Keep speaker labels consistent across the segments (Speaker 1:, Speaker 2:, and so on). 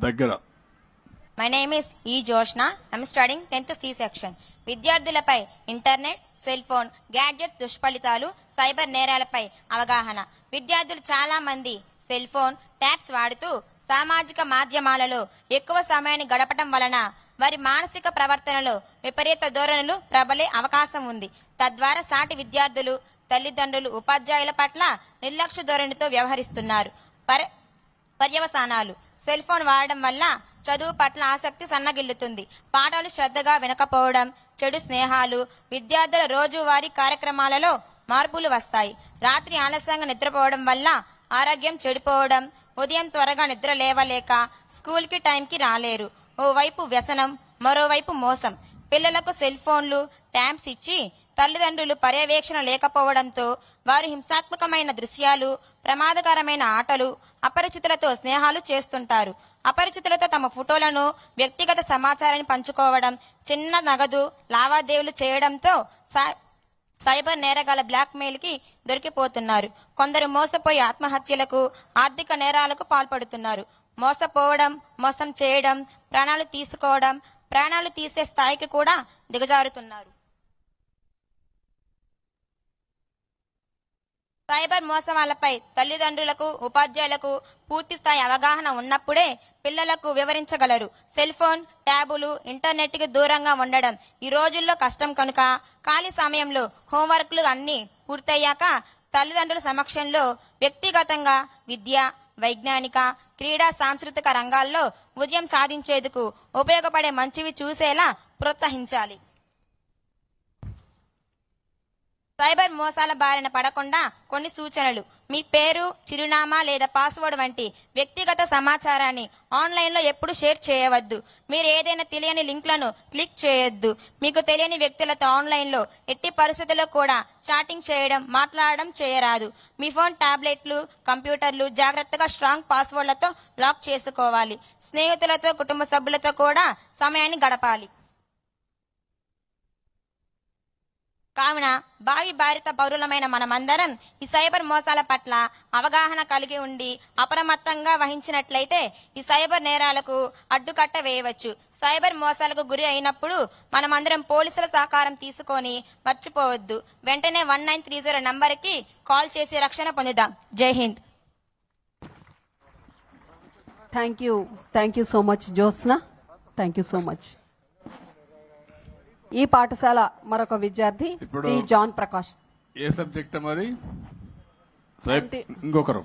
Speaker 1: దగ్గర.
Speaker 2: My name is E. Joshna. I am studying 10th C section. విద్యార్థులపై internet, cell phone, gadget దుష్ఫలితాలు, cyber నేరాలపై అవగాహన. విద్యార్థులు చాలా మంది సెల్ ఫోన్, ట్యాబ్స్ వాడుతూ సామాజిక మాధ్యమాలలో ఎక్కువ సమయాన్ని గడపటం వలన వారి మానసిక ప్రవర్తనలో విపరీత ధోరణులు ప్రబలే అవకాశం ఉంది. తద్వారా సాటి విద్యార్థులు, తల్లిదండ్రులు, ఉపాధ్యాయుల పట్ల నిర్లక్ష్య ధోరణితో వ్యవహరిస్తున్నారు. పర్యవసానాలు: సెల్ ఫోన్ వాడడం వల్ల చదువు పట్ల ఆసక్తి సన్నగిల్లుతుంది, పాఠాలు శ్రద్ధగా వినకపోవడం, చెడు స్నేహాలు, విద్యార్థుల రోజువారీ కార్యక్రమాలలో మార్పులు వస్తాయి. రాత్రి ఆలస్యంగా నిద్రపోవడం వల్ల ఆరోగ్యం చెడిపోవడం, ఉదయం త్వరగా నిద్ర లేవలేక స్కూల్కి టైంకి రాలేరు. ఓవైపు వ్యసనం, మరోవైపు మోసం. పిల్లలకు సెల్ ఫోన్లు, ట్యాబ్స్ ఇచ్చి తల్లిదండ్రులు పర్యవేక్షణ లేకపోవడంతో వారు హింసాత్మకమైన దృశ్యాలు, ప్రమాదకరమైన ఆటలు, అపరిచితులతో స్నేహాలు చేస్తుంటారు. అపరిచితులతో తమ ఫోటోలను, వ్యక్తిగత సమాచారాన్ని పంచుకోవడం, చిన్న నగదు లావాదేవీలు చేయడంతో సైబర్ నేరగాల బ్లాక్మెయిల్ కి దొరికిపోతున్నారు. కొందరు మోసపోయి ఆత్మహత్యలకు, ఆర్థిక నేరాలకు పాల్పడుతున్నారు. మోసపోవడం, మోసం చేయడం, ప్రాణాలు తీసుకోవడం, ప్రాణాలు తీసే స్థాయికి కూడా దిగజారుతున్నారు. సైబర్ మోసవాలపై తల్లిదండ్రులకు, ఉపాధ్యాయులకు పూర్తి స్థాయి అవగాహన ఉన్నప్పుడే పిల్లలకు వివరించగలరు. సెల్ ఫోన్, ట్యాబులు, ఇంటర్నెట్ కి దూరంగా ఉండడం ఈ రోజుల్లో కష్టం కనుక ఖాళీ సమయంలో హోంవర్క్లు అన్ని పూర్తయ్యాక తల్లిదండ్రుల సమక్షంలో వ్యక్తిగతంగా విద్య, వైజ్ఞానిక, క్రీడా, సాంస్కృతిక రంగాల్లో విజయం సాధించేందుకు ఉపయోగపడే మంచివి చూసేలా ప్రోత్సహించాలి. సైబర్ మోసాల బారిన పడకుండా కొన్ని సూచనలు: మీ పేరు, చిరునామా లేదా పాస్వర్డ్ వంటి వ్యక్తిగత సమాచారాన్ని ఆన్లైన్లో ఎప్పుడు షేర్ చేయవద్దు. మీరు ఏదైనా తెలియని లింక్లను క్లిక్ చేయొద్దు. మీకు తెలియని వ్యక్తులతో ఆన్లైన్లో ఎట్టి పరిస్థితుల్లో కూడా చాటింగ్ చేయడం, మాట్లాడడం చేయరాదు. మీ ఫోన్, టాబ్లెట్లు, కంప్యూటర్లు జాగ్రత్తగా స్ట్రాంగ్ పాస్వర్డ్లతో లాక్ చేసుకోవాలి. స్నేహితులతో, కుటుంబ సభ్యులతో కూడా సమయాన్ని గడపాలి. కావున భావి భారత పౌరులమైన మనమందరం ఈ సైబర్ మోసాల పట్ల అవగాహన కలిగి ఉండి అప్రమత్తంగా వహించినట్లయితే ఈ సైబర్ నేరాలకు అడ్డుకట్ట వేయవచ్చు. సైబర్ మోసాలకు గురి అయినప్పుడు మనమందరం పోలీసుల సహకారం తీసుకొని మర్చిపోవద్దు. వెంటనే 1930 నంబర్కి కాల్ చేసి రక్షణ పొందుదాం. జై Hind.
Speaker 3: Thank you so much Jyotsna. Thank you so much. ఈ పాఠశాల మరొక విద్యార్థి డి జాన్ ప్రకాష్.
Speaker 1: ఏ సబ్జెక్ట్ మరి? ఇంకొకరు.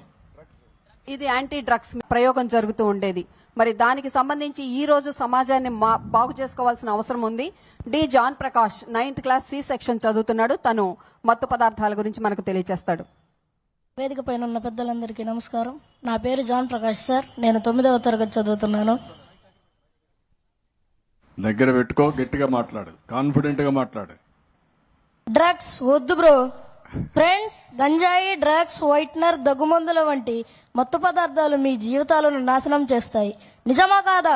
Speaker 3: ఇది యాంటీ డ్రగ్స్ ప్రయోగం జరుగుతూ ఉండేది. మరి దానికి సంబంధించి ఈ రోజు సమాజాన్ని బాగు చేసుకోవాల్సిన అవసరం ఉంది. D John Prakash 9th class C section చదువుతున్నాడు. తను మత్తు పదార్థాల గురించి మనకు తెలియజేస్తాడు.
Speaker 4: వేదిక పైన ఉన్న పెద్దలందరికీ నమస్కారం. నా పేరు జాన్ ప్రకాష్ సార్. నేను 9వ తరగతి చదువుతున్నాను.
Speaker 1: దగ్గర పెట్టుకో, గట్టిగా మాట్లాడు, కాన్ఫిడెంట్ గా మాట్లాడు.
Speaker 4: డ్రగ్స్ వద్దు బ్రో. ఫ్రెండ్స్, గంజాయి, డ్రగ్స్, వైట్నర్, దగ్గుమందుల వంటి మత్తు పదార్థాలు మీ జీవితాలను నాశనం చేస్తాయి. నిజమా కాదా?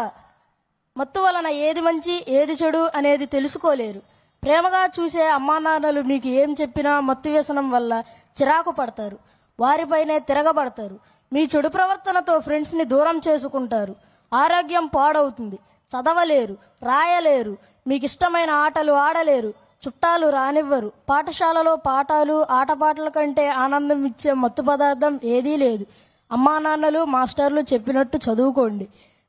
Speaker 4: మత్తు వలన ఏది మంచి, ఏది చెడు అనేది తెలుసుకోలేరు. ప్రేమగా చూసే అమ్మా నాన్నలు మీకు ఏం చెప్పినా మత్తు వ్యసనం వల్ల చిరాకు పడతారు, వారిపైనే తిరగబడతారు. మీ చెడు ప్రవర్తనతో ఫ్రెండ్స్ ని దూరం చేసుకుంటారు. ఆరోగ్యం పాడవుతుంది. చదవలేరు, రాయలేరు, మీకు ఇష్టమైన ఆటలు ఆడలేరు, చుట్టాలు రానివ్వరు. పాఠశాలలో పాఠాలు, ఆటపాటల కంటే ఆనందం ఇచ్చే మత్తు పదార్థం ఏదీ లేదు. అమ్మా నాన్నలు, మాస్టర్లు చెప్పినట్టు చదువుకోండి.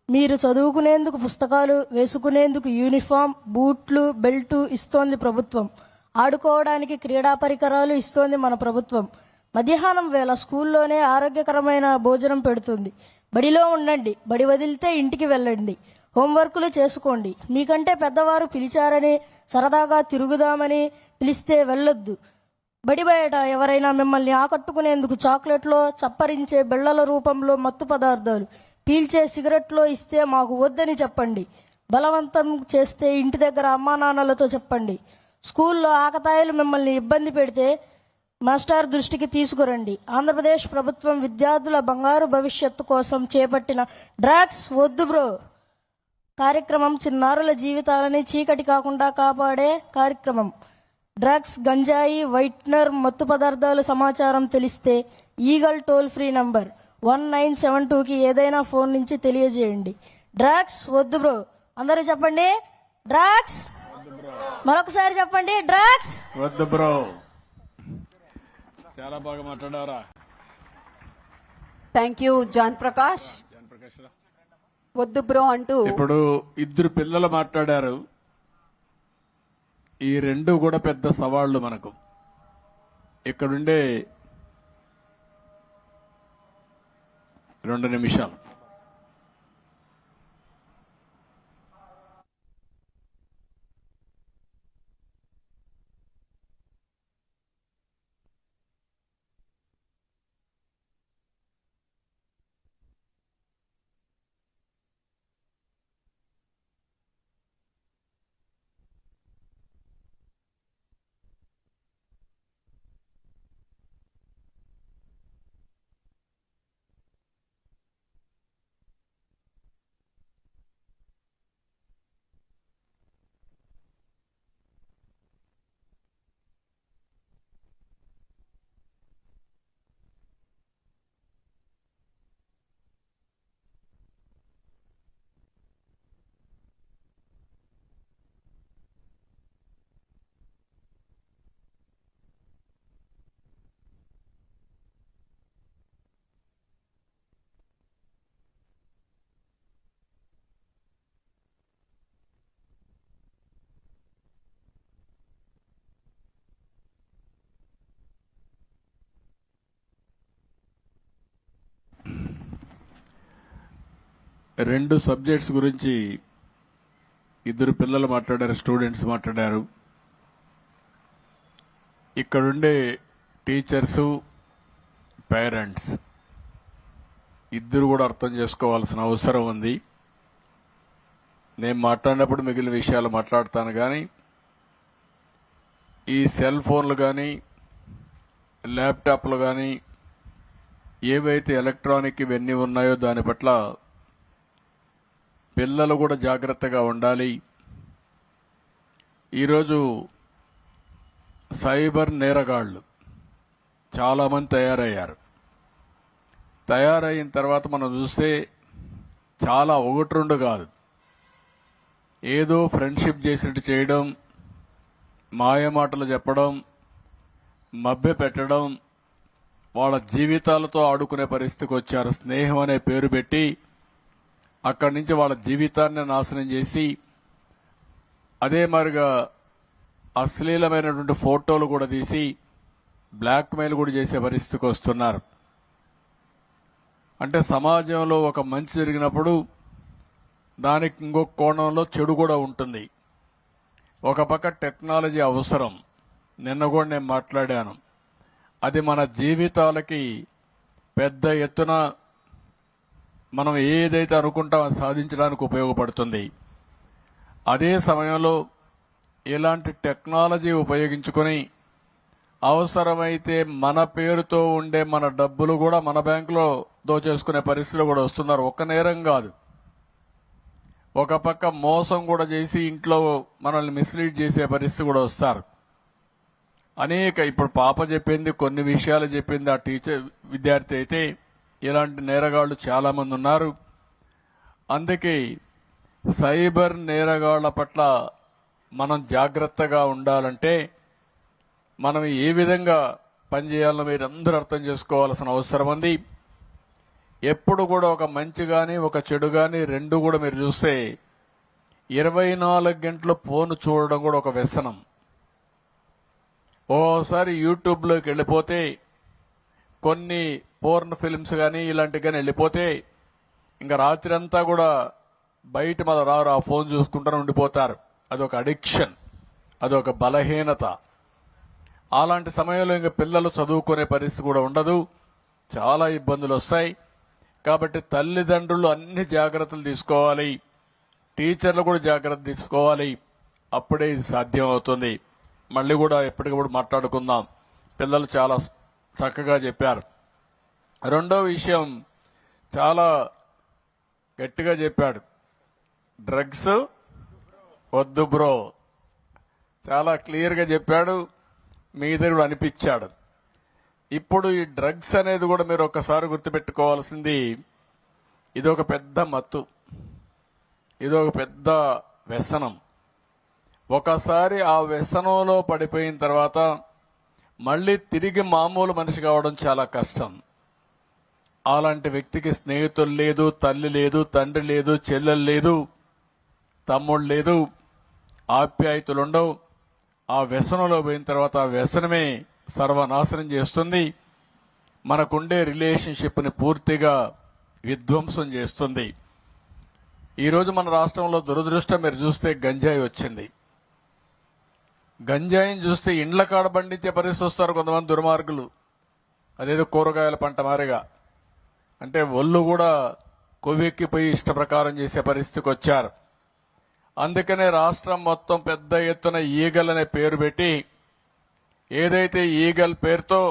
Speaker 4: మీరు చదువుకునేందుకు పుస్తకాలు, వేసుకునేందుకు యూనిఫామ్, బూట్లు, బెల్టు ఇస్తోంది ప్రభుత్వం. ఆడుకోవడానికి క్రీడా పరికరాలు ఇస్తోంది మన ప్రభుత్వం. మధ్యాహ్నం వేళ స్కూల్లోనే ఆరోగ్యకరమైన భోజనం పెడుతుంది. బడిలో ఉండండి, బడి వదిలితే ఇంటికి వెళ్ళండి. హోంవర్కులు చేసుకోండి. మీకంటే పెద్దవారు పిలిచారని, సరదాగా తిరుగుదామని పిలిస్తే వెళ్ళొద్దు. బడి బయట ఎవరైనా మిమ్మల్ని ఆకట్టుకునేందుకు చాక్లెట్లో, చప్పరించే బిళ్లల రూపంలో మత్తు పదార్థాలు, పీల్చే సిగరెట్లో ఇస్తే మాకు వద్దని చెప్పండి. బలవంతం చేస్తే ఇంటి దగ్గర అమ్మా నాన్నలతో చెప్పండి. స్కూల్లో ఆకతాయిలు మిమ్మల్ని ఇబ్బంది పెడితే మాస్టర్ దృష్టికి తీసుకురండి. ఆంధ్రప్రదేశ్ ప్రభుత్వం విద్యార్థుల బంగారు భవిష్యత్తు కోసం చేపట్టిన డ్రగ్స్ వద్దు బ్రో కార్యక్రమం చిన్నారుల జీవితాలని చీకటి కాకుండా కాపాడే కార్యక్రమం. డ్రగ్స్, గంజాయి, వైట్నర్, మత్తు పదార్థాల సమాచారం తెలిస్తే ఈగల్ టోల్ ఫ్రీ నంబర్ 1972కి ఏదైనా ఫోన్ నుంచి తెలియజేయండి. డ్రగ్స్ వద్దు బ్రో. అందరూ చెప్పండి డ్రగ్స్. మరొకసారి చెప్పండి డ్రగ్స్
Speaker 1: వద్దు బ్రో. చాలా బాగా మాట్లాడారా.
Speaker 3: Thank you John Prakash. వద్దు బ్రో అంటూ
Speaker 1: ఇప్పుడు ఇద్దరు పిల్లలు మాట్లాడారు. ఈ రెండు కూడా పెద్ద సవాళ్లు మనకు. ఇక్కడుండే 2 నిమిషాలు. రెండు సబ్జెక్ట్స్ గురించి ఇద్దరు పిల్లలు మాట్లాడారు, స్టూడెంట్స్ మాట్లాడారు. ఇక్కడుండే టీచర్సు, పేరెంట్స్ ఇద్దరు కూడా అర్థం చేసుకోవాల్సిన అవసరం ఉంది. నేను మాట్లాడినప్పుడు మిగిలిన విషయాలు మాట్లాడతాను, కానీ ఈ సెల్ ఫోన్లు కానీ ల్యాప్టాప్లు కానీ ఏవైతే ఎలక్ట్రానిక్ ఇవన్నీ ఉన్నాయో దాని పట్ల పిల్లలు కూడా జాగ్రత్తగా ఉండాలి. ఈరోజు సైబర్ నేరగాళ్లు చాలామంది తయారయ్యారు. తయారైన తర్వాత మనం చూస్తే చాలా 1-2 కాదు, ఏదో ఫ్రెండ్షిప్ చేసినట్టు చేయడం, మాయమాటలు చెప్పడం, మభ్య పెట్టడం, వాళ్ళ జీవితాలతో ఆడుకునే పరిస్థితికి వచ్చారు. స్నేహం అనే పేరు పెట్టి అక్కడి నుంచి వాళ్ళ జీవితాన్ని నాశనం చేసి అదే మరిగా అశ్లీలమైనటువంటి ఫోటోలు కూడా తీసి బ్లాక్మెయిల్ కూడా చేసే పరిస్థితికి వస్తున్నారు. అంటే సమాజంలో ఒక మంచి జరిగినప్పుడు దానికి ఇంకొక కోణంలో చెడు కూడా ఉంటుంది. ఒక పక్క టెక్నాలజీ అవసరం, నిన్న కూడా నేను మాట్లాడాను. అది మన జీవితాలకి పెద్ద ఎత్తున మనం ఏదైతే అనుకుంటాం అది సాధించడానికి ఉపయోగపడుతుంది. అదే సమయంలో ఇలాంటి టెక్నాలజీ ఉపయోగించుకొని అవసరమైతే మన పేరుతో ఉండే మన డబ్బులు కూడా మన బ్యాంకులో దోచేసుకునే పరిస్థితులు కూడా వస్తున్నారు. ఒక్క నేరం కాదు, ఒక పక్క మోసం కూడా చేసి ఇంట్లో మనల్ని మిస్లీడ్ చేసే పరిస్థితి కూడా వస్తారు. ఇప్పుడు పాప చెప్పింది, కొన్ని విషయాలు చెప్పింది ఆ విద్యార్థి అయితే. ఇలాంటి నేరగాళ్లు చాలా మంది ఉన్నారు. అందుకే సైబర్ నేరగాళ్ల పట్ల మనం జాగ్రత్తగా ఉండాలంటే మనం ఏ విధంగా పనిచేయాలో మీరందరూ అర్థం చేసుకోవాల్సిన అవసరం ఉంది. ఎప్పుడు కూడా ఒక మంచి గాని ఒక చెడు గాని రెండు కూడా మీరు చూస్తే 24 గంటలు ఫోన్ చూడడం కూడా ఒక వ్యసనం. ఓసారి యూట్యూబ్లోకి వెళ్ళిపోతే కొన్ని పోర్న్ ఫిల్మ్స్ కానీ ఇలాంటివి కానీ వెళ్ళిపోతే ఇంకా రాత్రి అంతా కూడా బయట మన రారు, ఆ ఫోన్ చూసుకుంటూనే ఉండిపోతారు. అదొక అడిక్షన్, అదొక బలహీనత. అలాంటి సమయంలో ఇంకా పిల్లలు చదువుకునే పరిస్థితి కూడా ఉండదు, చాలా ఇబ్బందులు వస్తాయి. కాబట్టి తల్లిదండ్రులు అన్ని జాగ్రత్తలు తీసుకోవాలి, టీచర్లు కూడా జాగ్రత్త తీసుకోవాలి. అప్పుడే ఇది సాధ్యం అవుతుంది. మళ్ళీ కూడా ఎప్పటికప్పుడు మాట్లాడుకుందాం. పిల్లలు చాలా చక్కగా చెప్పారు. రెండో విషయం చాలా గట్టిగా చెప్పాడు, డ్రగ్స్ వద్దు బ్రో. చాలా క్లియర్గా చెప్పాడు, మీ దగ్గర అనిపించాడు. ఇప్పుడు ఈ డ్రగ్స్ అనేది కూడా మీరు ఒక్కసారి గుర్తుపెట్టుకోవాల్సింది, ఇది ఒక పెద్ద మత్తు. ఇదొక పెద్ద వ్యసనం. ఒకసారి ఆ వ్యసనంలో పడిపోయిన తర్వాత మళ్ళీ తిరిగి మామూలు మనిషి కావడం చాలా కష్టం. అలాంటి వ్యక్తికి స్నేహితులు లేదు, తల్లి లేదు, తండ్రి లేదు, చెల్లెలు లేదు, తమ్ముడు లేదు, ఆప్యాయతలుండవు. ఆ వ్యసనంలో పోయిన తర్వాత ఆ వ్యసనమే సర్వనాశనం చేస్తుంది. మనకుండే రిలేషన్షిప్ని పూర్తిగా విధ్వంసం చేస్తుంది. ఈరోజు మన రాష్ట్రంలో దురదృష్టం మీరు చూస్తే గంజాయి వచ్చింది. గంజాయిని చూస్తే ఇండ్ల కాడ బండితే పరిస్థితి వస్తారు కొంతమంది దుర్మార్గులు. అదేదో కూరగాయల పంట మారిగా, అంటే ఒళ్ళు కూడా కొవ్వెక్కిపోయి ఇష్ట ప్రకారం చేసే పరిస్థితికి వచ్చారు. అందుకనే రాష్ట్రం మొత్తం పెద్ద ఎత్తున ఈగల్ అనే పేరు పెట్టి, ఏదైతే ఈగల్ పేరుతో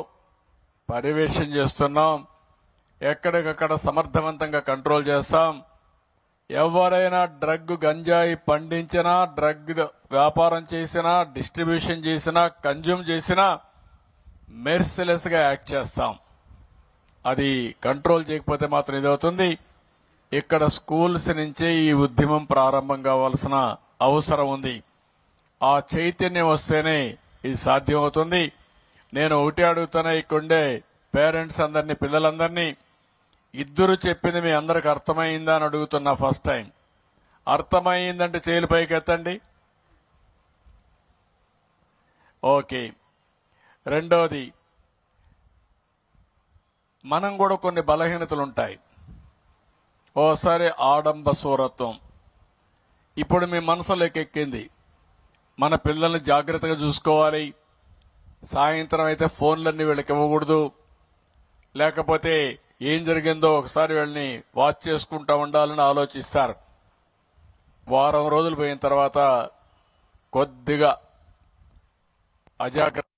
Speaker 1: పర్యవేక్షణ చేస్తున్నాం, ఎక్కడికక్కడ సమర్థవంతంగా కంట్రోల్ చేస్తాం. ఎవరైనా డ్రగ్ గంజాయి పండించినా, డ్రగ్ వ్యాపారం చేసినా, డిస్ట్రిబ్యూషన్ చేసినా, కన్జ్యూమ్ చేసినా మెర్సిలెస్ గా యాక్ట్ చేస్తాం. అది కంట్రోల్ చేయకపోతే మాత్రం ఇదవుతుంది. ఇక్కడ స్కూల్స్ నుంచే ఈ ఉద్యమం ప్రారంభం కావాల్సిన అవసరం ఉంది. ఆ చైతన్యం వస్తేనే ఇది సాధ్యమవుతుంది. నేను ఒకటి అడుగుతున్నా, ఇక్కడుండే పేరెంట్స్ అందరినీ, పిల్లలందరినీ, ఇద్దరు చెప్పింది మీ అందరికి అర్థమైందా అని అడుగుతున్నా. ఫస్ట్ టైం అర్థమైందంటే చేతులు పైకి ఎత్తండి. ఓకే. రెండోది, మనం కూడా కొన్ని బలహీనతలుంటాయి. ఓసారి ఆడంబ సూరత్వం ఇప్పుడు మీ మనసులోకి ఎక్కింది. మన పిల్లల్ని జాగ్రత్తగా చూసుకోవాలి. సాయంత్రం అయితే ఫోన్లన్నీ వీళ్ళకి ఇవ్వకూడదు. లేకపోతే ఏం జరిగిందో ఒకసారి వీళ్ళని వాచ్ చేసుకుంటా ఉండాలని ఆలోచిస్తారు. వారం రోజులు పోయిన తర్వాత కొద్దిగా అజాగ్రత్త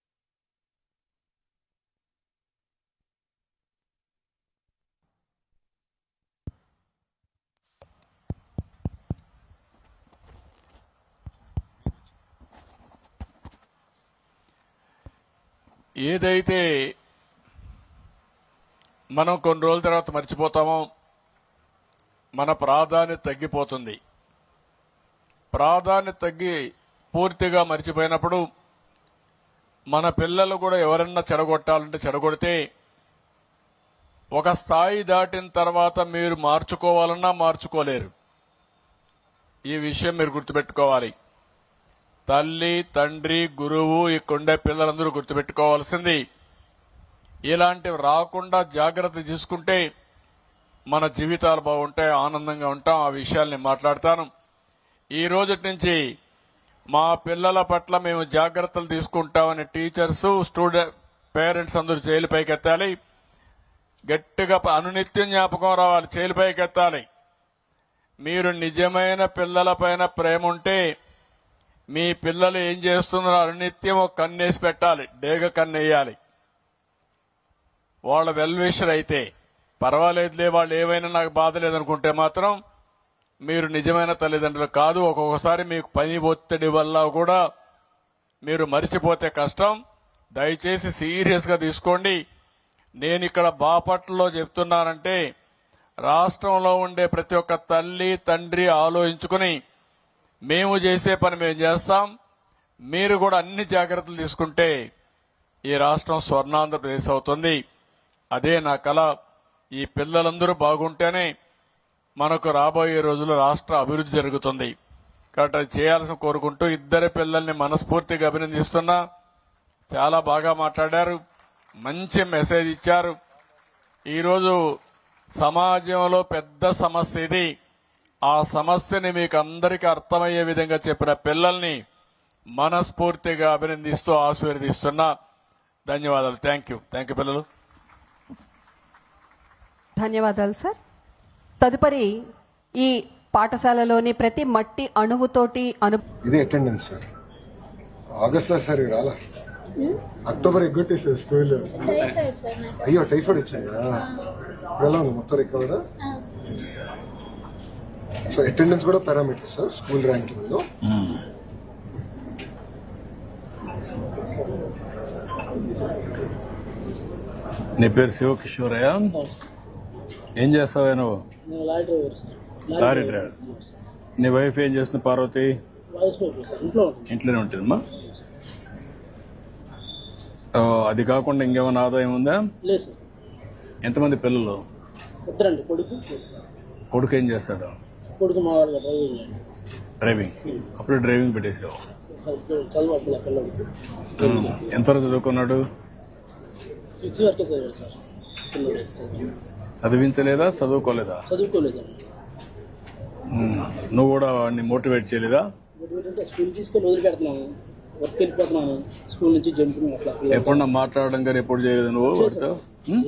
Speaker 1: ఏదైతే మనం కొన్ని రోజుల తర్వాత మర్చిపోతామో మన ప్రాధాన్యత తగ్గిపోతుంది. ప్రాధాన్యత తగ్గి పూర్తిగా మర్చిపోయినప్పుడు మన పిల్లలు కూడా ఎవరన్నా చెడగొట్టాలంటే చెడగొడితే ఒక స్థాయి దాటిన తర్వాత మీరు మార్చుకోవాలన్నా మార్చుకోలేరు. ఈ విషయం మీరు గుర్తుపెట్టుకోవాలి. తల్లి, తండ్రి, గురువు, ఇక్కడుండే పిల్లలందరూ గుర్తుపెట్టుకోవాల్సింది, ఇలాంటివి రాకుండా జాగ్రత్త తీసుకుంటే మన జీవితాలు బాగుంటాయి, ఆనందంగా ఉంటాం. ఆ విషయాల్ని మాట్లాడతాను. ఈ రోజు నుంచి మా పిల్లల పట్ల మేము జాగ్రత్తలు తీసుకుంటామని టీచర్స్, స్టూడెంట్, పేరెంట్స్ అందరూ చేతులు పైకెత్తాలి. గట్టిగా అనునిత్యం జ్ఞాపకం రావాలి, చేతులు పైకెత్తాలి. మీరు నిజమైన పిల్లల పైన ప్రేమ ఉంటే మీ పిల్లలు ఏం చేస్తున్నారో అనునిత్యం ఒక కన్నేసి పెట్టాలి, డేగ కన్నేయాలి. వాళ్ళ వెల్విషర్ అయితే పర్వాలేదులే, వాళ్ళు ఏమైనా నాకు బాధ లేదనుకుంటే మాత్రం మీరు నిజమైన తల్లిదండ్రులు కాదు. ఒక్కొక్కసారి మీకు పని ఒత్తిడి వల్ల కూడా మీరు మరిచిపోతే కష్టం. దయచేసి సీరియస్ గా తీసుకోండి. నేను ఇక్కడ బాపట్లలో చెప్తున్నానంటే రాష్ట్రంలో ఉండే ప్రతి ఒక్క తల్లి, తండ్రి ఆలోచించుకుని మేము చేసే పని మేము చేస్తాం. మీరు కూడా అన్ని జాగ్రత్తలు తీసుకుంటే ఈ రాష్ట్రం స్వర్ణాంధ్రప్రదేశ్ అవుతుంది. అదే నా కల. ఈ పిల్లలందరూ బాగుంటేనే మనకు రాబోయే రోజుల్లో రాష్ట్ర అభివృద్ధి జరుగుతుంది. కాబట్టి అది చేయాల్సిన కోరుకుంటూ ఇద్దరి పిల్లల్ని మనస్ఫూర్తిగా అభినందిస్తున్నా. చాలా బాగా మాట్లాడారు, మంచి మెసేజ్ ఇచ్చారు. ఈరోజు సమాజంలో పెద్ద సమస్య ఇది. ఆ సమస్యని మీకు అందరికీ అర్థమయ్యే విధంగా చెప్పిన పిల్లల్ని మనస్ఫూర్తిగా అభినందిస్తూ ఆశీర్వదిస్తున్నా. ధన్యవాదాలు. థ్యాంక్ యూ పిల్లలు.
Speaker 3: ధన్యవాదాలు సార్. తదుపరి ఈ పాఠశాలలోని ప్రతి మట్టి అణువుతోటి
Speaker 5: ఇది అటెండెన్స్ సార్. ఆగస్ట్ లో సార్ రాలా, అక్టోబర్ ఎగ్గొట్టి సార్ స్కూల్. అయ్యో టైఫాయిడ్ వచ్చిందా? ఎలా ఉంది మొత్తం రికవర్? సో అటెండెన్స్ కూడా పారామీటర్ సార్ స్కూల్ ర్యాంకింగ్ లో.
Speaker 1: నీ పేరు శివకిషోరయ్య? ఏం చేస్తావా నువ్వు? Lorry driver. నీ వైఫ్ ఏం చేస్తుంది పార్వతి?
Speaker 6: వాయిస్ పేపర్ సార్ ఇంట్లో ఉంటుంది.
Speaker 1: ఇంట్లోనే ఉంటుందమ్మా. అది కాకుండా ఇంకేమైనా ఆదాయం ఉందా?
Speaker 6: లేదు సార్.
Speaker 1: ఎంతమంది పిల్లలు?
Speaker 6: ఇద్దరండి, కొడుకు.
Speaker 1: కొడుకు ఏం చేస్తాడు?
Speaker 6: కొడుకు మా వాళ్ళ డ్రైవింగ్ అండి.
Speaker 1: డ్రైవింగ్. అప్పుడు డ్రైవింగ్ పెట్టేసావు.
Speaker 6: చదువు అప్పుడు పిల్లలు
Speaker 1: ఎంతవరకు చదువుకున్నాడు?
Speaker 6: 5th వరకే చదివాడు సార్. పిల్లలు
Speaker 1: చదివించలేదా, చదువుకోలేదా?
Speaker 6: చదువుకోలేదండి.
Speaker 1: నువ్వు కూడా వాడిని మోటివేట్ చేయలేదా?
Speaker 6: ఎందుకంటే స్కూల్ తీసుకొని వదిలిపెడుతున్నాను, వర్క్ వెళ్ళిపోతున్నాను, స్కూల్ నుంచి జంపింగ్ అట్లా.
Speaker 1: ఎప్పుడన్నా మాట్లాడడం కానీ ఎప్పుడు చేయలేదు నువ్వు వాడితో?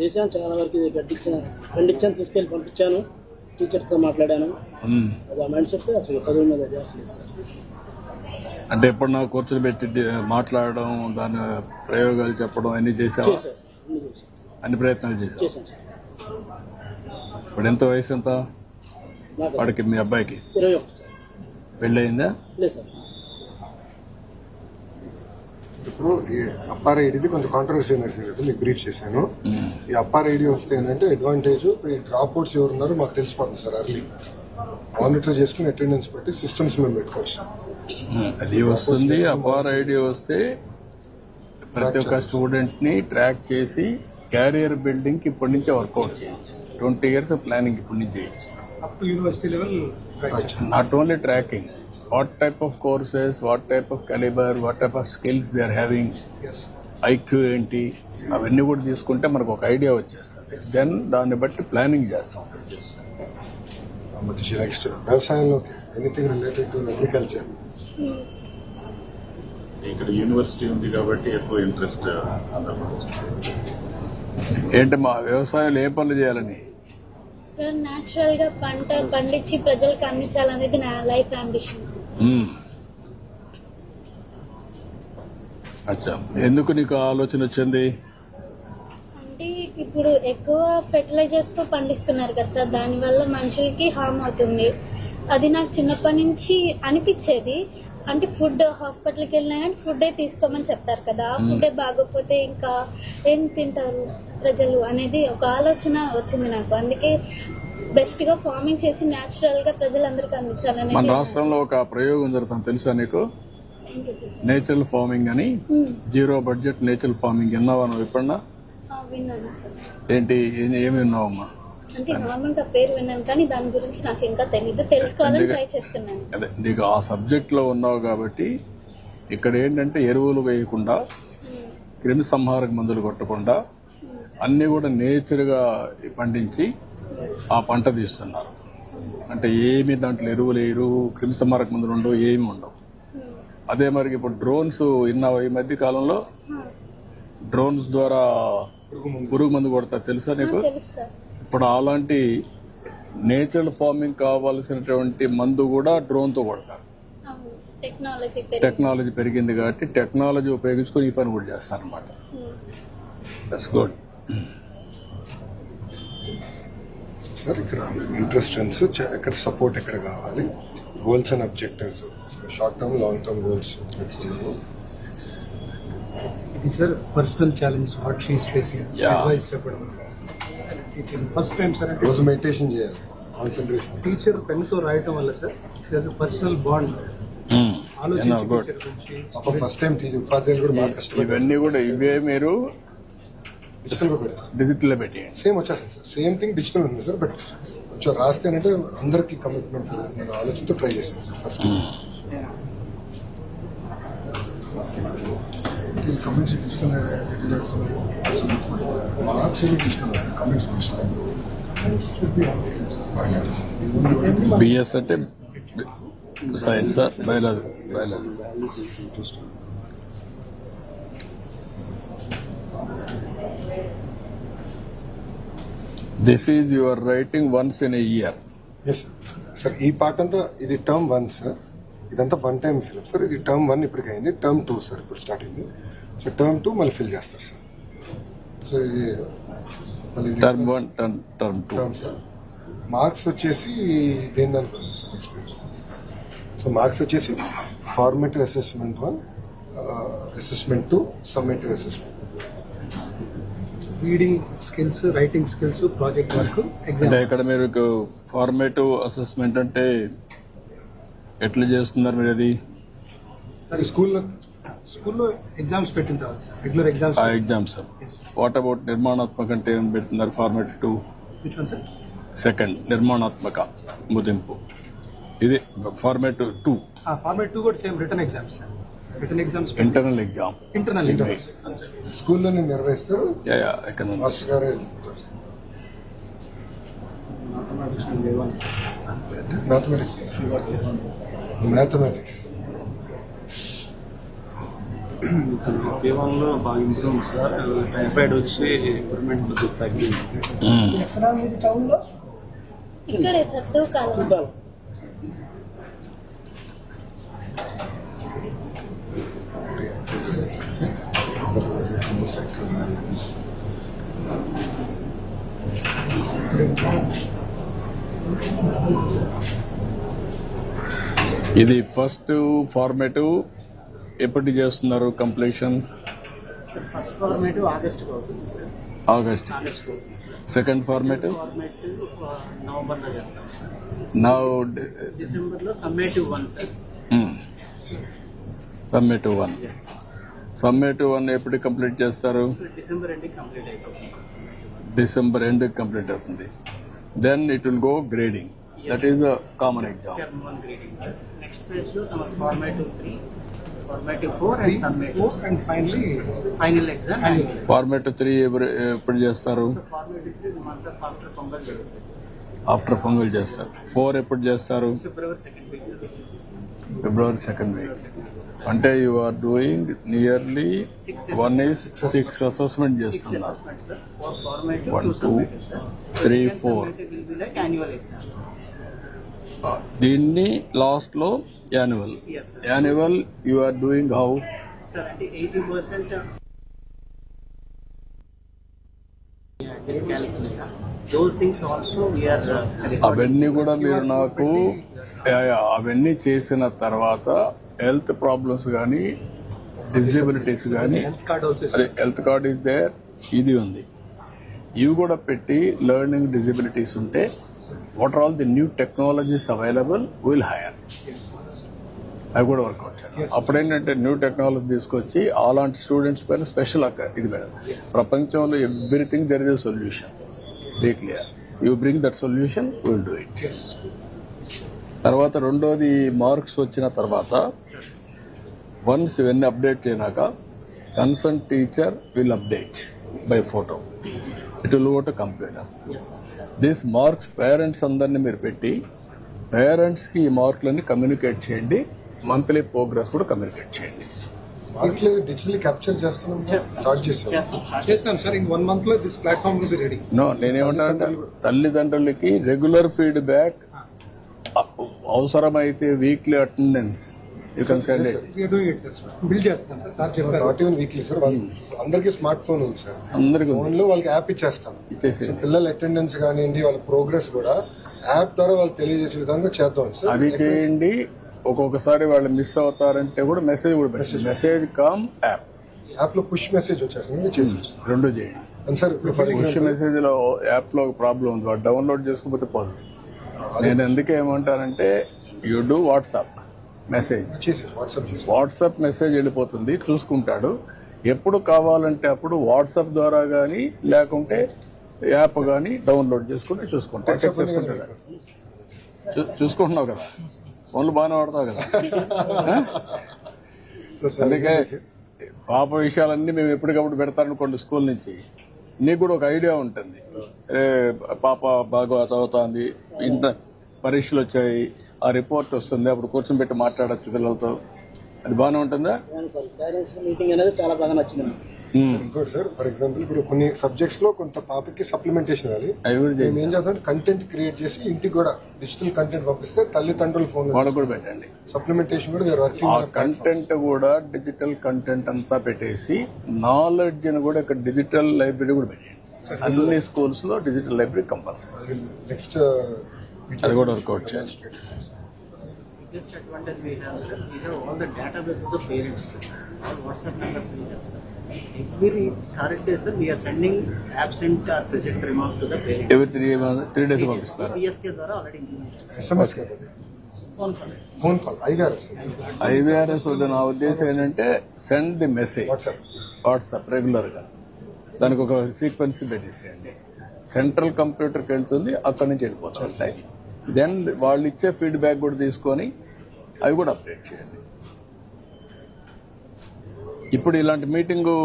Speaker 6: చేశాను చాలా వరకు. ఖండించాను, తీసుకెళ్ళి పంపించాను, టీచర్స్తో మాట్లాడాను. అది ఆ మైండ్ సెట్ అసలు చదువు మీద చేస్తలేదు సార్.
Speaker 1: అంటే ఎప్పుడన్నా కూర్చొని పెట్టి మాట్లాడడం, దాని ప్రయోగాలు చెప్పడం అన్ని చేసావా?
Speaker 6: చేశాను సార్, అన్ని చేశాను.
Speaker 1: అన్ని ప్రయత్నాలు చేసావు.
Speaker 6: చేశాను సార్.
Speaker 1: ఇప్పుడు ఎంత వయసు ఎంత
Speaker 6: నాకు
Speaker 1: వాడికి, మీ అబ్బాయికి?
Speaker 6: 21 సార్.
Speaker 1: పెళ్ళయిందా?
Speaker 6: లేదు సార్.
Speaker 5: ఇప్పుడు ఈ అప్పార్ ఐడిది కొంచెం కాంట్రవర్సీ నడిచింది, మీకు బ్రీఫ్ చేశాను. ఈ అప్పార్ ఐడి వస్తే ఏంటంటే అడ్వాంటేజ్, ఈ డ్రాప్ అవుట్స్ ఎవరు ఉన్నారో మాకు తెలిసిపోతుంది సార్. అర్లీ మానిటర్ చేసుకుని అటెండెన్స్ పెట్టి సిస్టమ్స్ మేము పెట్టుకోవచ్చు.
Speaker 1: అది వస్తుంది. అపార్ ఐడియా వస్తే ప్రతి ఒక్క స్టూడెంట్ ని ట్రాక్ చేసి క్యారియర్ బిల్డింగ్ కి ఇప్పటి నుంచే వర్కౌట్ చేయొచ్చు. 20 years ప్లానింగ్ ఇప్పటి నుంచి చేయొచ్చు.
Speaker 7: up to university level.
Speaker 1: Not only tracking, what type of courses, what type of caliber, what type of skills they are having,
Speaker 7: Yes.
Speaker 1: IQ ఏంటి, అవన్నీ కూడా తీసుకుంటే మనకు ఒక ఐడియా వచ్చేస్తుంది. దెన్ దాన్ని బట్టి ప్లానింగ్ చేస్తాం.
Speaker 5: నెక్స్ట్ వ్యవసాయంలోకి ఎనీథింగ్ రిలేటెడ్ టు అగ్రికల్చర్.
Speaker 8: ఇక్కడ యూనివర్సిటీ ఉంది కాబట్టి ఎక్కువ ఇంట్రెస్ట్.
Speaker 1: ఏంటి మా వ్యవసాయంలో ఏ పనులు చేయాలని?
Speaker 9: సార్, న్యాచురల్ గా పంట పండించి ప్రజలకు అందించాలనేది నా లైఫ్ అంబిషన్.
Speaker 1: అచ్చా, ఎందుకు నీకు ఆలోచన వచ్చింది?
Speaker 9: అంటే ఇప్పుడు ఎక్కువ ఫెర్టిలైజర్స్ తో పండిస్తున్నారు కదా సార్, దానివల్ల మనుషులకి హార్మ్ అవుతుంది. అది నాకు చిన్నప్పటి నుంచి అనిపించేది. అంటే ఫుడ్, హాస్పిటల్కి వెళ్ళినా కానీ ఫుడ్ తీసుకోమని చెప్తారు కదా, ఆ ఫుడ్ బాగోకపోతే ఇంకా ఏం తింటారు ప్రజలు అనేది ఒక ఆలోచన వచ్చింది నాకు. అందుకే బెస్ట్ గా ఫార్మింగ్ చేసి న్యాచురల్ గా ప్రజలందరికీ
Speaker 1: మన
Speaker 9: అందించాలనేది.
Speaker 1: రాష్ట్రంలో ఒక ప్రయోగం జరుగుతుంది, తెలుసా నీకు? నేచురల్ ఫార్మింగ్ అని. 0 budget నేచురల్ ఫార్మింగ్. విన్నావా నువ్వు ఎప్పుడన్నా?
Speaker 9: విన్నాను సార్.
Speaker 1: ఏంటి, ఏమి విన్నావమ్మా?
Speaker 9: అంటే నార్మల్ గా పేరు విన్నాను కానీ దాని గురించి నాకు ఇంకా తెలీదు, తెలుసుకోవాలని ట్రై చేస్తున్నాను.
Speaker 1: అదే, నీకు ఆ సబ్జెక్ట్ లో ఉన్నావు కాబట్టి ఇక్కడ ఏంటంటే ఎరువులు వేయకుండా, క్రిమి సంహారక మందులు కొట్టకుండా అన్ని కూడా నేచర్ గా పండించి ఆ పంట తీస్తున్నారు. అంటే ఏమి దాంట్లో ఎరువులు వేయరు, క్రిమి సంహారక మందులు ఉండవు, ఏమి ఉండవు. అదే మరి ఇప్పుడు డ్రోన్స్ విన్నావు? ఈ మధ్య కాలంలో డ్రోన్స్ ద్వారా పురుగు మందు కొడతారు, తెలుసా నీకు?
Speaker 9: తెలుసు సార్.
Speaker 1: ఇప్పుడు అలాంటి నేచురల్ ఫార్మింగ్ కావాల్సినటువంటి మందు కూడా డ్రోన్ తో కొడతారు. టెక్నాలజీ పెరిగింది కాబట్టి టెక్నాలజీ ఉపయోగించుకొని ఈ పని కూడా చేస్తారు అనమాట. That's good.
Speaker 5: సార్ ఇక్కడ ఇంట్రెస్టెన్స్ ఎక్కడ సపోర్ట్ ఎక్కడ కావాలి, goals and objectives, short term long term goals.
Speaker 7: ఇది sir personal challenge what she's facing.
Speaker 1: Yeah.
Speaker 7: Advice చెప్పడం. ఫస్ట్ టైం సార్ అంటే
Speaker 5: రోజు మెడిటేషన్ చేయాలి, కాన్సన్ట్రేషన్.
Speaker 7: టీచర్ పెన్ తో రాయటం వల్ల సార్ ఇట్ పర్సనల్ బాండ్. ఆలోచించి
Speaker 1: గుడ్.
Speaker 7: టీచర్ గురించి
Speaker 5: పాప ఫస్ట్ టైం టీచర్ ఉపాధ్యాయులు కూడా బాగా కష్టపడ్డారు.
Speaker 1: ఇవన్నీ కూడా ఇవే మీరు
Speaker 5: డిజిటల్ గా పెట్టారు.
Speaker 1: డిజిటల్ లో పెట్టేయండి.
Speaker 5: సేమ్ వచ్చేస్తుంది సార్, సేమ్ థింగ్ డిజిటల్ ఉంది సార్. బట్ కొంచెం రాస్తేనంటే అందరికి కమిట్మెంట్ ఆలోచనతో ట్రై చేశాను sir first. Comments digital settle చేస్తున్నారు, marks digital, comments digital.
Speaker 1: BS అంటే science, biology. This is your writing once in a year.
Speaker 5: Yes sir. ఈ పార్ట్ అంతా ఇది టర్మ్ 1 సార్. ఇదంతా 1 టైం ఫిల్ సార్. ఇది టర్మ్ 1 ఇప్పటికి అయింది. టర్మ్ 2 సార్ ఇప్పుడు స్టార్ట్ అయింది. సో టర్మ్ 2 మళ్ళీ ఫిల్ చేస్తారు సార్. సో ఇది మళ్ళీ
Speaker 1: term 1, term 2.
Speaker 5: Term sir. Marks వచ్చేసి దేని దానికి సార్ ఎక్స్పీరియన్స్. సో మార్క్స్ వచ్చేసి formative assessment 1, assessment 2, summative assessment.
Speaker 7: Reading skills, writing skills, project work, exam.
Speaker 1: అంటే ఇక్కడ మీరు ఫార్మేటివ్ అసెస్మెంట్ అంటే ఎట్లా చేస్తున్నారు మీరు అది?
Speaker 5: ఈ స్కూల్లో
Speaker 7: స్కూల్లో ఎగ్జామ్స్ పెట్టిన తర్వాత సార్ రెగ్యులర్ ఎగ్జామ్స్.
Speaker 1: ఆ ఎగ్జామ్స్ వాట్ అబౌట్ నిర్మాణాత్మక అంటే ఏం పెడుతున్నారు? Format 2
Speaker 7: which one sir?
Speaker 1: Second నిర్మాణాత్మక ముదింపు ఇది ఫార్మేట్ 2
Speaker 7: ఫార్మేట్ 2 కూడా same return exams sir. Return exams
Speaker 1: internal exam.
Speaker 7: Internal exams
Speaker 5: స్కూల్లోనే నిర్వహిస్తారు,
Speaker 1: ఎకనామిక్స్.
Speaker 5: మాస్టర్ గారే చెప్తారు సార్. మ్యాథమెటిక్స్
Speaker 7: దేవంలో బాగా ఇంప్రూవ్ ఉంది సార్. టైఫాయిడ్ వచ్చి గవర్నమెంట్ తగ్గింది.
Speaker 9: ఇక్కడే సార్ దూకాల.
Speaker 1: ఇది ఫస్ట్ ఫార్మేట్ ఎప్పటి చేస్తున్నారు కంప్లీషన్?
Speaker 6: ఫస్ట్ ఫార్మేట్ ఆగస్ట్ అవుతుంది సార్.
Speaker 1: ఆగస్ట్. సెకండ్ ఫార్మేట్
Speaker 6: నవంబర్లో చేస్తాం సార్.
Speaker 1: నౌ
Speaker 6: డిసెంబర్లో సమ్మేటివ్ 1 సార్.
Speaker 1: సమ్మేటివ్ 1. సమ్మేటివ్ 1 ఎప్పుడు కంప్లీట్ చేస్తారు?
Speaker 6: డిసెంబర్ ఎండింగ్ కంప్లీట్ అయిపోతుంది సార్.
Speaker 1: డిసెంబర్ ఎండ్ కంప్లీట్ అవుతుంది. Then it will go grading. That is the common exam.
Speaker 6: Term 1 grading sir. Next phase లో మన formative 3, formative 4 and summative
Speaker 7: and
Speaker 6: final exam.
Speaker 1: Format 3 ఎప్పుడు చేస్తారు?
Speaker 6: Formative 3 month after pongal జరుగుతుంది.
Speaker 1: After pongal చేస్తారు. 4 ఎప్పుడు చేస్తారు?
Speaker 6: ఫిబ్రవరి 2nd వీక్.
Speaker 1: ఫిబ్రవరి 2nd వీక్. అంటే you are doing nearly 1 is 6 assessment చేస్తున్నారు.
Speaker 6: Assessment sir. 4 formative,
Speaker 1: 1
Speaker 6: 2
Speaker 1: 2
Speaker 6: summative sir.
Speaker 1: 3 4.
Speaker 6: Will be like annual exams.
Speaker 1: దీన్ని లాస్ట్ లో annual.
Speaker 6: Yes, sir.
Speaker 1: Annual you are doing how?
Speaker 6: Sir అంటే 80% discalculation. Those things also we are
Speaker 1: అవన్నీ కూడా మీరు నాకు అవన్నీ చేసిన తర్వాత హెల్త్ ప్రాబ్లమ్స్ కానీ డిజబిలిటీస్ కానీ
Speaker 7: హెల్త్ కార్డ్ ఆల్సో
Speaker 1: అదే హెల్త్ కార్డ్ ఇస్ దేర్, ఇది ఉంది. ఇవి కూడా పెట్టి లెర్నింగ్ డిజబిలిటీస్ ఉంటే what are all the new technologies available will hire. అవి కూడా వర్కౌట్ చేయాలి. అప్పుడేంటంటే న్యూ టెక్నాలజీ తీసుకొచ్చి అలాంటి స్టూడెంట్స్ పైన స్పెషల్ ఇది మేడం. ప్రపంచంలో everything there is a solution. Be clear, you bring that solution, will do it. తర్వాత రెండోది మార్క్స్ వచ్చిన తర్వాత వన్స్ ఇవన్నీ అప్డేట్ చేయనాక concern teacher will update by photo. It will go to computer. This marks parents అందరినీ మీరు పెట్టి పేరెంట్స్కి ఈ మార్కులన్నీ కమ్యూనికేట్ చేయండి. మంత్లీ ప్రోగ్రెస్ కూడా కమ్యూనికేట్ చేయండి.
Speaker 5: మార్కులు డిజిటల్లీ క్యాప్చర్ చేస్తున్నాం, స్టార్ట్ చేస్తాం.
Speaker 7: చేస్తాం సార్. ఇన్ 1 month లో this platform will be ready.
Speaker 1: No, నేనేమంటానంటే తల్లిదండ్రులకి రెగ్యులర్ ఫీడ్బ్యాక్, అవసరమైతే weekly attendance you can send it.
Speaker 7: We are doing it, sir. Build చేస్తాం సార్. సార్ చెప్పారు.
Speaker 5: నాట్ ఈవెన్ వీక్లీ సార్, అందరికీ స్మార్ట్ ఫోన్ ఉంది sir.
Speaker 1: అందరికీ
Speaker 5: phone లో వాళ్ళకి యాప్ ఇచ్చేస్తాం.
Speaker 1: ఇచ్చేసి
Speaker 5: పిల్లల అటెండెన్స్ కానివ్వండి, వాళ్ళ ప్రోగ్రెస్ కూడా యాప్ ద్వారా వాళ్ళు తెలియజేసే విధంగా చేద్దాం సార్.
Speaker 1: అవి చేయండి. ఒక్కొక్కసారి వాళ్ళు మిస్ అవుతారంటే కూడా మెసేజ్ కూడా పెట్టండి. Message come app.
Speaker 5: యాప్ లో పుష్ మెసేజ్ వచ్చేస్తుంది, చేసి
Speaker 1: రెండు చేయండి.
Speaker 5: సార్ ఇప్పుడు ఫర్
Speaker 1: పుష్
Speaker 5: ఎగ్జాంపుల్
Speaker 1: మెసేజ్ లో యాప్ లో ఒక ప్రాబ్లం ఉంది, వాడు డౌన్లోడ్ చేసుకోకపోతే పోదు. నేను ఎందుకే ఏమంటానంటే యూ డూ వాట్సాప్ మెసేజ్.
Speaker 5: చేసి వాట్సాప్ చేసి
Speaker 1: వాట్సాప్ మెసేజ్ వెళ్ళిపోతుంది, చూసుకుంటాడు. ఎప్పుడు కావాలంటే అప్పుడు వాట్సాప్ ద్వారా కానీ లేకుంటే యాప్ కానీ డౌన్లోడ్ చేసుకుంటే చూసుకుంటాడు. చెక్ చేసుకుంటాడు. చూసుకుంటున్నావు కదా, ఫోన్లు బాగానే వాడతావు కదా. అందుకే పాప విషయాలన్నీ మేము ఎప్పటికప్పుడు పెడతారనుకోండి స్కూల్ నుంచి, నీకు కూడా ఒక ఐడియా ఉంటుంది. పాప బాగా చదువుతోంది, ఇంటర్ పరీక్షలు వచ్చాయి, ఆ రిపోర్ట్ వస్తుంది, అప్పుడు కూర్చొని పెట్టి మాట్లాడచ్చు పిల్లలతో. అది బాగానే ఉంటుందా?
Speaker 6: సార్ పేరెంట్స్ మీటింగ్ అనేది చాలా బాగా నచ్చింది.
Speaker 5: ఇంకోటి సార్, ఫర్ ఎగ్జాంపుల్ ఇప్పుడు కొన్ని సబ్జెక్ట్స్ లో కొంత పాపకి సప్లిమెంటేషన్ కావాలి.
Speaker 1: అవి కూడా
Speaker 5: మేము ఏం చేద్దాం, కంటెంట్ క్రియేట్ చేసి ఇంటికి కూడా డిజిటల్ కంటెంట్ పంపిస్తే తల్లిదండ్రుల ఫోన్
Speaker 1: వాళ్ళకు కూడా పెట్టండి.
Speaker 5: సప్లిమెంటేషన్ కూడా వీఆర్
Speaker 1: ఆ
Speaker 5: వర్కింగ్.
Speaker 1: కంటెంట్ కూడా డిజిటల్ కంటెంట్ అంతా పెట్టేసి నాలెడ్జ్ ని కూడా ఇక్కడ డిజిటల్ లైబ్రరీ కూడా పెట్టండి. అన్ని స్కూల్స్ లో డిజిటల్ లైబ్రరీ కంపల్సరీ.
Speaker 5: నెక్స్ట్
Speaker 1: అది కూడా వర్కౌట్ చేయాలి.
Speaker 6: Biggest advantage we have, sir, we have all the database of the parents, sir. All WhatsApp numbers we have, sir. Every third day, sir, we are sending absent or present remark to the parents.
Speaker 1: Every 3 days పంపిస్తారు.
Speaker 6: PSK ద్వారా already implemented, sir.
Speaker 5: SMS కదా. Phone call IVRS
Speaker 1: IVRS వద్ద నా ఉద్దేశం ఏంటంటే send the message WhatsApp regular గా దానికి ఒక సీక్వెన్స్ పెట్టేసేయండి. సెంట్రల్ కంప్యూటర్కి వెళ్తుంది, అక్కడి నుంచి వెళ్ళిపోతుంది. దెన్ వాళ్ళు ఇచ్చే ఫీడ్బ్యాక్ కూడా తీసుకొని అవి కూడా అప్డేట్ చేయండి. ఇప్పుడు ఇలాంటి మీటింగు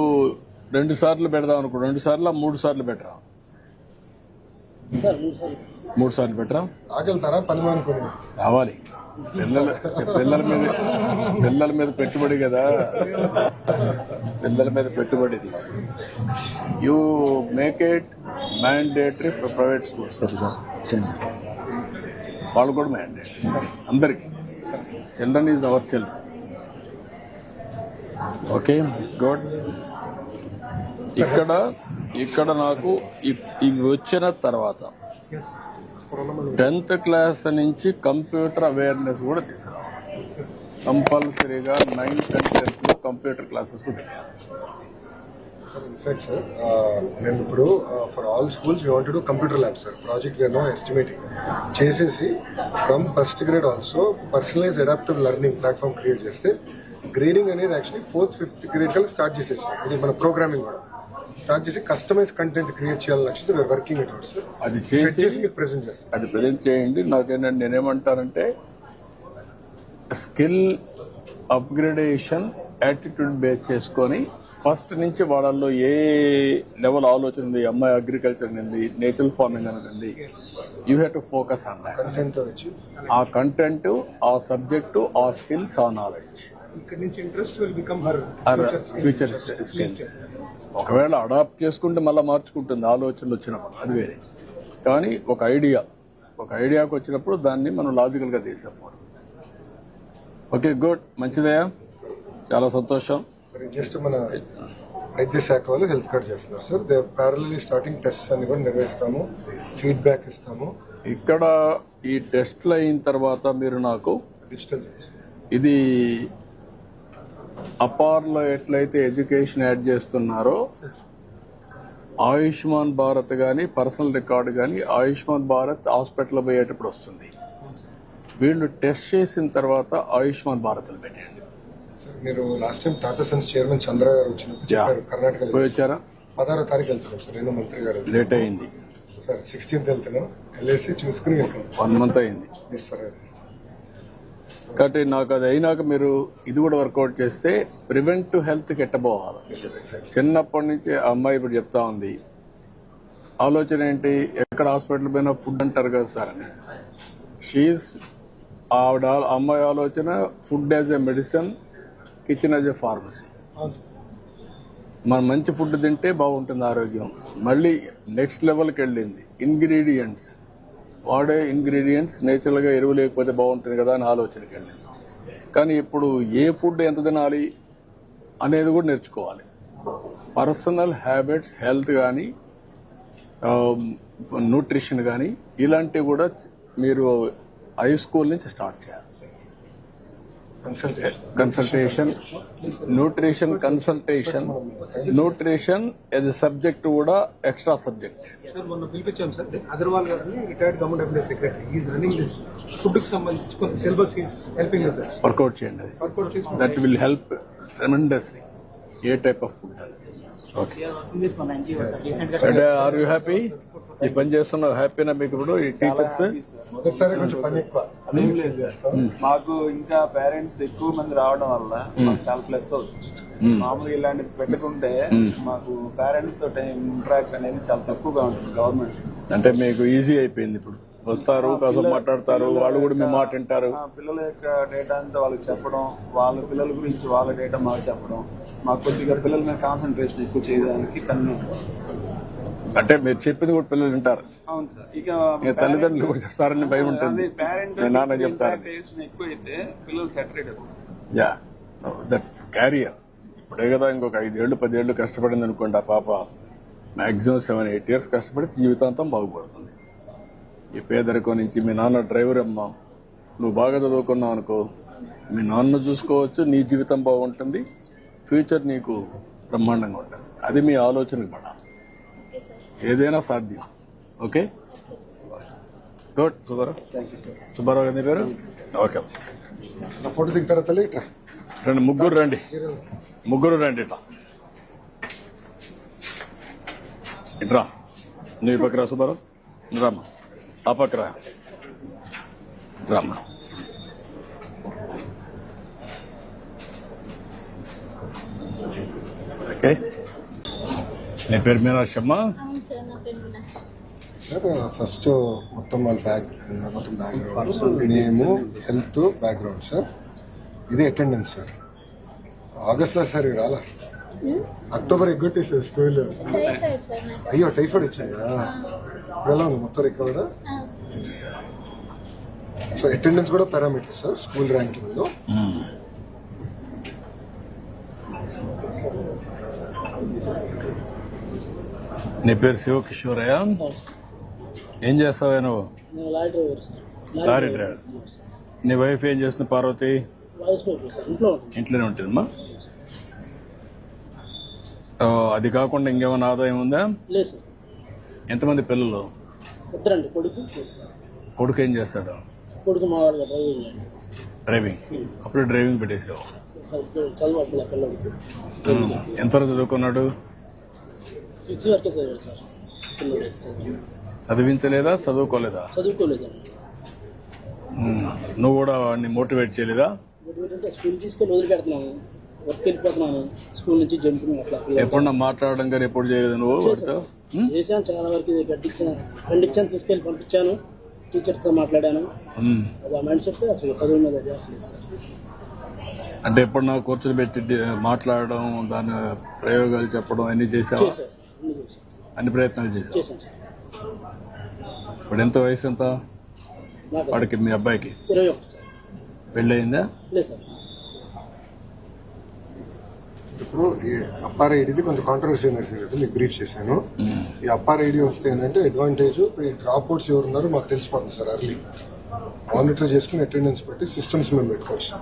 Speaker 1: 2 సార్లు పెడదాం అనుకో, 2 సార్లు 3 సార్లు పెట్టరా? 3 సార్లు పెట్టరా?
Speaker 5: ఆకెళ్తారా పని అనుకుని
Speaker 1: రావాలి. పిల్లల మీద పెట్టుబడి కదా, పిల్లల మీద పెట్టుబడిది. You make it mandatory for private schools. వాళ్ళు కూడా మ్యాండేటరీ అందరికి. Children is our children. Okay, good. ఇక్కడ నాకు ఇవి వచ్చిన తర్వాత 10th క్లాస్ నుంచి కంప్యూటర్ అవేర్నెస్ కూడా తీసుకురావాలి. కంపల్సరీగా 9th and 10th లో కంప్యూటర్ క్లాసెస్ కూడా పెట్టాలి.
Speaker 5: ఇన్ఫాక్ట్ సార్ మేము ఇప్పుడు for all schools we want to do computer lab sir. Project గానో ఎస్టిమేటింగ్ చేసేసి from first grade also personalise adaptive learning platform create చేస్తే గ్రేడింగ్ అనేది యాక్చువల్లీ 4th, 5th గ్రేడ్ కల్లా స్టార్ట్ చేసేసి ఇది మన ప్రోగ్రామింగ్ కూడా స్టార్ట్ చేసి కస్టమైజ్ కంటెంట్ క్రియేట్ చేయాలని లక్ష్యంతో వర్కింగ్ ఎట్ సార్.
Speaker 1: అది చేసి
Speaker 5: మీకు ప్రెజెంట్ చేస్తాం.
Speaker 1: అది ప్రజెంట్ చేయండి. నాకేంటంటే నేనేమంటానంటే స్కిల్ అప్గ్రేడేషన్ యాటిట్యూడ్ బేస్ చేసుకొని ఫస్ట్ నుంచి వాళ్ళల్లో ఏ లెవెల్ ఆలోచన ఉంది, అమ్మాయి అగ్రికల్చర్ ఉంది, నేచురల్ ఫార్మింగ్ అనేది, you have to focus on that. ఆ కంటెంట్, ఆ సబ్జెక్టు, ఆ స్కిల్స్, ఆ నాలెడ్జ్.
Speaker 7: ఇక్కడ నుంచి interest will become her
Speaker 1: future skills. ఒకవేళ అడాప్ట్ చేసుకుంటే మళ్ళీ మార్చుకుంటుంది ఆలోచనలు వచ్చినప్పుడు, అది వేరే. కానీ ఒక ఐడియాకి వచ్చినప్పుడు దాన్ని మనం లాజికల్ గా తీసేపోవాలి. ఓకే, గుడ్, మంచిదయ్యా, చాలా సంతోషం.
Speaker 5: జస్ట్ మన వైద్య శాఖ వాళ్ళు హెల్త్ కార్డ్ చేస్తున్నారు sir. They parallelly starting test అన్ని కూడా నిర్వహిస్తాము, ఫీడ్బ్యాక్ ఇస్తాము.
Speaker 1: ఇక్కడ ఈ టెస్ట్లు అయిన తర్వాత మీరు నాకు
Speaker 5: డిజిటల్
Speaker 1: ఇది అపార్లో ఎట్లయితే ఎడ్యుకేషన్ యాడ్ చేస్తున్నారో ఆయుష్మాన్ భారత్ గానీ, పర్సనల్ రికార్డు గానీ, ఆయుష్మాన్ భారత్ హాస్పిటల్ పోయేటప్పుడు వస్తుంది. వీళ్ళు టెస్ట్ చేసిన తర్వాత ఆయుష్మాన్ భారత్ పెట్టండి.
Speaker 5: మీరు last time Tata Sons chairman Chandra garu వచ్చినప్పుడు చెప్పారు కర్ణాటకలో
Speaker 1: వచ్చారా?
Speaker 5: 16వ తారీఖు వెళ్తున్నాం సార్. నేను మంత్రి గారు
Speaker 1: లేట్ అయింది
Speaker 5: సార్. 16th వెళ్తున్నాం, వెళ్ళేసి చూసుకుని వెళ్తాం.
Speaker 1: 1 month అయింది
Speaker 5: సార్.
Speaker 1: కాబట్టి నాకు అది అయినాక మీరు ఇది కూడా వర్కౌట్ చేస్తే ప్రివెంటివ్ హెల్త్ ఎట్టబోవాలి. చిన్నప్పటి నుంచి ఆ అమ్మాయి ఇప్పుడు చెప్తా ఉంది, ఆలోచన ఏంటి, ఎక్కడ హాస్పిటల్ పోయినా ఫుడ్ అంటారు కదా సార్ అని. ఆవిడ అమ్మాయి ఆలోచన food as a medicine, kitchen as a pharmacy. మనం మంచి ఫుడ్ తింటే బాగుంటుంది ఆరోగ్యం. మళ్ళీ నెక్స్ట్ లెవెల్కి వెళ్ళింది. ఇంగ్రీడియంట్స్ వాడే ఇంగ్రీడియంట్స్ నేచురల్గా ఎరువు లేకపోతే బాగుంటుంది కదా అని ఆలోచనకి వెళ్ళింది. కానీ ఇప్పుడు ఏ ఫుడ్ ఎంత తినాలి అనేది కూడా నేర్చుకోవాలి. పర్సనల్ హ్యాబిట్స్, హెల్త్ కానీ, న్యూట్రిషన్ కానీ ఇలాంటివి కూడా మీరు హై స్కూల్ నుంచి స్టార్ట్ చేయాలి. Consultation, nutrition as a subject కూడా ఎక్స్ట్రా సబ్జెక్ట్.
Speaker 7: సార్ మొన్న పిలిపించాం సార్ అగర్వాల్ గారిని, retired government employee secretary. Is running this food కి సంబంధించి కొంత syllabus is helping us.
Speaker 1: Workout చేయండి, దట్ విల్ హెల్ప్ ట్రెమెండస్లీ. ఏ type of food. Okay, are you happy? ఈ పని చేస్తున్నావు, హ్యాపీనా మీకు? ఇప్పుడు ఈ టీచర్స్
Speaker 5: మొదటిసారి కొంచెం పని ఎక్కువ.
Speaker 10: మాకు ఇంకా పేరెంట్స్ ఎక్కువ మంది రావడం వల్ల మాకు చాలా ప్లస్ అవుతుంది. మామూలుగా ఇలాంటి పెట్టుకుంటే మాకు పేరెంట్స్ తోటి ఇంటరాక్ట్ అనేది చాలా తక్కువగా ఉంటుంది గవర్నమెంట్.
Speaker 1: అంటే మీకు ఈజీ అయిపోయింది. ఇప్పుడు వస్తారు, కాసేపు మాట్లాడతారు, వాళ్ళు కూడా మీ మాట వింటారు.
Speaker 10: పిల్లల యొక్క డేటా అంతా వాళ్ళకి చెప్పడం, వాళ్ళ పిల్లల గురించి వాళ్ళ డేటా మాకు చెప్పడం, మాకు కొద్దిగా పిల్లల మీద కాన్సన్ట్రేషన్ ఎక్కువ చేయడానికి కన్ను.
Speaker 1: అంటే మీరు చెప్పింది కూడా పిల్లలు వింటారు.
Speaker 10: అవును సార్. ఇక
Speaker 1: తల్లిదండ్రులు కూడా చెప్తారని భయం ఉంటుంది. నాన్న చెప్తారు
Speaker 10: ఎక్కువ అయితే పిల్లలు సెటరేట్ అవుతారు.
Speaker 1: Yeah, that carrier. ఇప్పుడే కదా ఇంకొక 5 ఏళ్ళు 10 ఏళ్ళు కష్టపడింది అనుకోండి ఆ పాప, మాక్సిమం 7-8 years కష్టపడి జీవితాంతం బాగుపడుతుంది. ఈ పేదరికం నుంచి మీ నాన్న డ్రైవర్ అమ్మా, నువ్వు బాగా చదువుకున్నావు అనుకో, మీ నాన్న చూసుకోవచ్చు, నీ జీవితం బాగుంటుంది, ఫ్యూచర్ నీకు బ్రహ్మాండంగా ఉంటుంది. అది మీ ఆలోచనకు పడాలి. ఏదైనా సాధ్యం. ఓకే. గుడ్ సుబ్బారావు. సుబ్బారావు గారి పేరు. ఓకే,
Speaker 5: నా ఫోటో దిగుతారా తల్లి ఇట్లా
Speaker 1: రండి, ముగ్గురు రండి ఇట్లా ఇట్రా. నువ్వు ఈ పక్కరా సుబ్బారావు, రామ్మా. ఆ పక్కరా రామ్మా. ఓకే, నీ పేరు మీనాక్షమ్మ.
Speaker 9: అవును సార్, నా పేరు మీనాక్షి.
Speaker 5: సార్ ఫస్ట్ మొత్తం వాళ్ళ బ్యాక్గ్రౌండ్ నేము, హెల్త్ బ్యాక్గ్రౌండ్ సార్. ఇది అటెండెన్స్ సార్. ఆగస్ట్ లో సార్ రాలా, అక్టోబర్ ఎగ్గొట్టి సార్ స్కూల్.
Speaker 9: టైఫాయిడ్ సార్ నాకు.
Speaker 5: అయ్యో టైఫాయిడ్ వచ్చిందా? ఎలా ఉంది మొత్తం రికవర్? సో అటెండెన్స్ కూడా పారామీటర్ సార్ స్కూల్ ర్యాంకింగ్ లో.
Speaker 1: నీ పేరు శివకిషోరయ్య. ఏం చేస్తావా నువ్వు?
Speaker 6: నేను lorry driver sir.
Speaker 1: Lorry driver. నీ వైఫ్ ఏం చేస్తుంది పార్వతి?
Speaker 6: వాయిస్ పేపర్ సార్, ఇంట్లో ఉంటుంది.
Speaker 1: ఇంట్లోనే ఉంటుందమ్మా. అది కాకుండా ఇంకేమైనా ఆదాయం ఉందా?
Speaker 6: లేదు సార్.
Speaker 1: ఎంతమంది పిల్లలు?
Speaker 6: ఇద్దరండి,
Speaker 1: కొడుకు ఏం చేస్తాడు?
Speaker 6: కొడుకు మా వాళ్ళ డ్రైవింగ్ అండి.
Speaker 1: డ్రైవింగ్. అప్పుడు డ్రైవింగ్ పెట్టేసావు.
Speaker 6: చదువు అప్పుడు పిల్లలు
Speaker 1: ఎంతవరకు చదువుకున్నాడు?
Speaker 6: 5th వరకే చదివాడు సార్. పిల్లలు
Speaker 1: చదివించలేదా, చదువుకోలేదా?
Speaker 6: చదువుకోలేదండి.
Speaker 1: నువ్వు కూడా వాడిని మోటివేట్ చేయలేదా?
Speaker 6: ఎందుకంటే స్కూల్ తీసుకొని వదిలిపెడుతున్నాను, వర్క్ వెళ్ళిపోతున్నాను, స్కూల్ నుంచి జంపింగ్ అట్లా.
Speaker 1: ఎప్పుడన్నా మాట్లాడడం కానీ ఎప్పుడు చేయలేదు నువ్వు వాడితో?
Speaker 6: చేశాను చాలా వరకు. ఇది ఖండించాను, తీసుకెళ్ళి పంపించాను, టీచర్స్తో మాట్లాడాను. అది ఆ మైండ్ సెట్ అసలు చదువు మీద చేస్తలేదు సార్.
Speaker 1: అంటే ఎప్పుడు నాకు కూర్చొని పెట్టి మాట్లాడడం, దాని ప్రయోగాలు చెప్పడం అన్ని చేసావా?
Speaker 6: చేశాను సార్, అన్ని చేశాను.
Speaker 1: అన్ని ప్రయత్నాలు చేసావు.
Speaker 6: చేశాను సార్.
Speaker 1: ఇప్పుడు ఎంత వయసు ఎంత
Speaker 6: నాకు
Speaker 1: వాడికి, మీ అబ్బాయికి?
Speaker 6: 21 సార్.
Speaker 1: పెళ్ళయిందా?
Speaker 6: లేదు సార్.
Speaker 5: ఇప్పుడు ఈ అప్పార్ ఐడిది కొంచెం కాంట్రవర్సీ నడిచింది సార్, మీకు బ్రీఫ్ చేశాను. ఈ అప్పార్ ఐడి వస్తే ఏంటంటే అడ్వాంటేజ్, ఈ డ్రాప్ అవుట్స్ ఎవరున్నారో మాకు తెలిసిపోతుంది సార్. అర్లీ మానిటర్ చేసుకుని అటెండెన్స్ బట్టి సిస్టమ్స్ మేము పెట్టుకోవచ్చు.